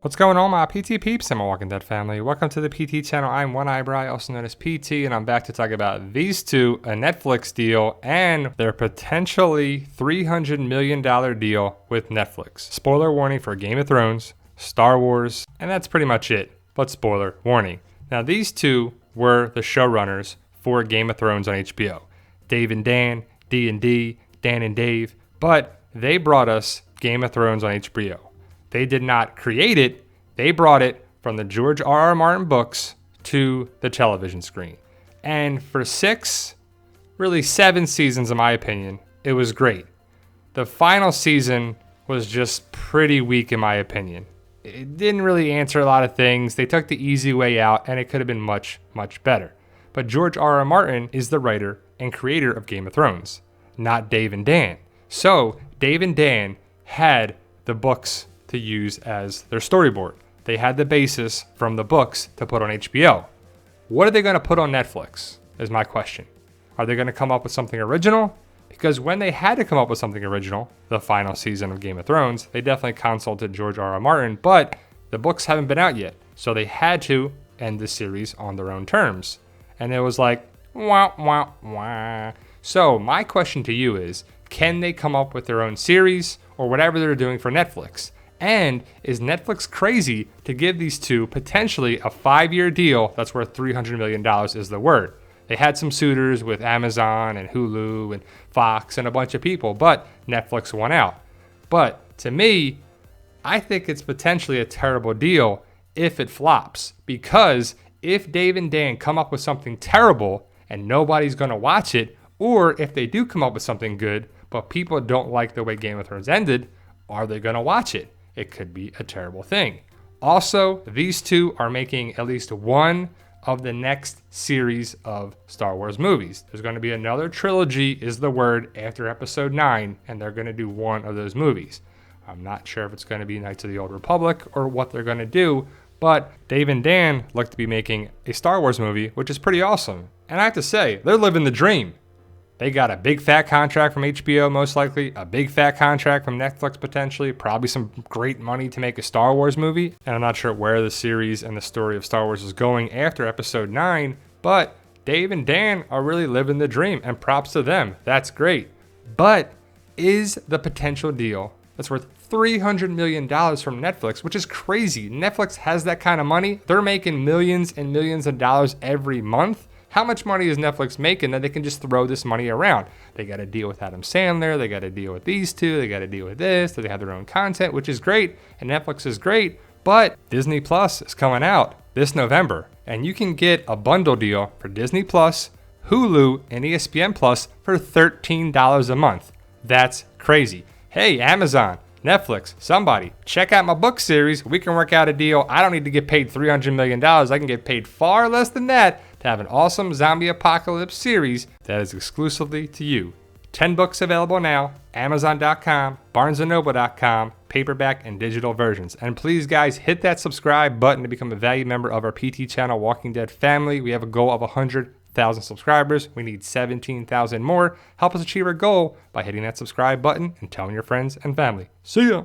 What's going on, my PT peeps and my Walking Dead family? Welcome to the PT channel. I'm One Eyebrow, also known as PT, and I'm back to talk about these two, a Netflix deal and their potentially $300 million deal with Netflix. Spoiler warning for Game of Thrones, Star Wars, and that's pretty much it, but spoiler warning. Now, these two were the showrunners for Game of Thrones on HBO. Dave and Dan, D&D, Dan and Dave, but they brought us Game of Thrones on HBO. They did not create it. They brought it from the George R.R. Martin books to the television screen. And for 6, really 7 seasons, in my opinion, it was great. The final season was just pretty weak, in my opinion. It didn't really answer a lot of things. They took the easy way out, and it could have been much, much better. But George R.R. Martin is the writer and creator of Game of Thrones, not Dave and Dan. So Dave and Dan had the books to use as their storyboard. They had the basis from the books to put on HBO. What are they going to put on Netflix is my question. Are they going to come up with something original? Because when they had to come up with something original, the final season of Game of Thrones, they definitely consulted George R.R. Martin, but the books haven't been out yet. So they had to end the series on their own terms. And it was like, wah, wah, wah. So my question to you is, can they come up with their own series or whatever they're doing for Netflix? And is Netflix crazy to give these two potentially a 5-year deal that's worth $300 million is the word? They had some suitors with Amazon and Hulu and Fox and a bunch of people, but Netflix won out. But to me, I think it's potentially a terrible deal if it flops. Because if Dave and Dan come up with something terrible and nobody's going to watch it, or if they do come up with something good, but people don't like the way Game of Thrones ended, are they going to watch it? It could be a terrible thing. Also, these two are making at least one of the next series of Star Wars movies. There's going to be another trilogy, is the word, after episode 9, and they're going to do one of those movies. I'm not sure if it's going to be Knights of the Old Republic or what they're going to do, but Dave and Dan look to be making a Star Wars movie, which is pretty awesome. And I have to say, they're living the dream. They got a big fat contract from HBO, most likely, a big fat contract from Netflix, potentially, probably some great money to make a Star Wars movie. And I'm not sure where the series and the story of Star Wars is going after episode 9, but Dave and Dan are really living the dream, and props to them. That's great. But is the potential deal that's worth $300 million from Netflix, which is crazy. Netflix has that kind of money. They're making millions and millions of dollars every month. How much money is Netflix making that they can just throw this money around? They got to deal with Adam Sandler. They got to deal with these two. They got to deal with this. They have their own content, which is great. And Netflix is great. But Disney Plus is coming out this November. And you can get a bundle deal for Disney Plus, Hulu, and ESPN Plus for $13 a month. That's crazy. Hey, Amazon, Netflix, somebody, check out my book series. We can work out a deal. I don't need to get paid $300 million. I can get paid far less than that to have an awesome zombie apocalypse series that is exclusively to you. 10 books available now, Amazon.com, BarnesandNoble.com, paperback and digital versions. And please, guys, hit that subscribe button to become a valued member of our PT channel, Walking Dead family. We have a goal of 100,000 subscribers. We need 17,000 more. Help us achieve our goal by hitting that subscribe button and telling your friends and family. See ya!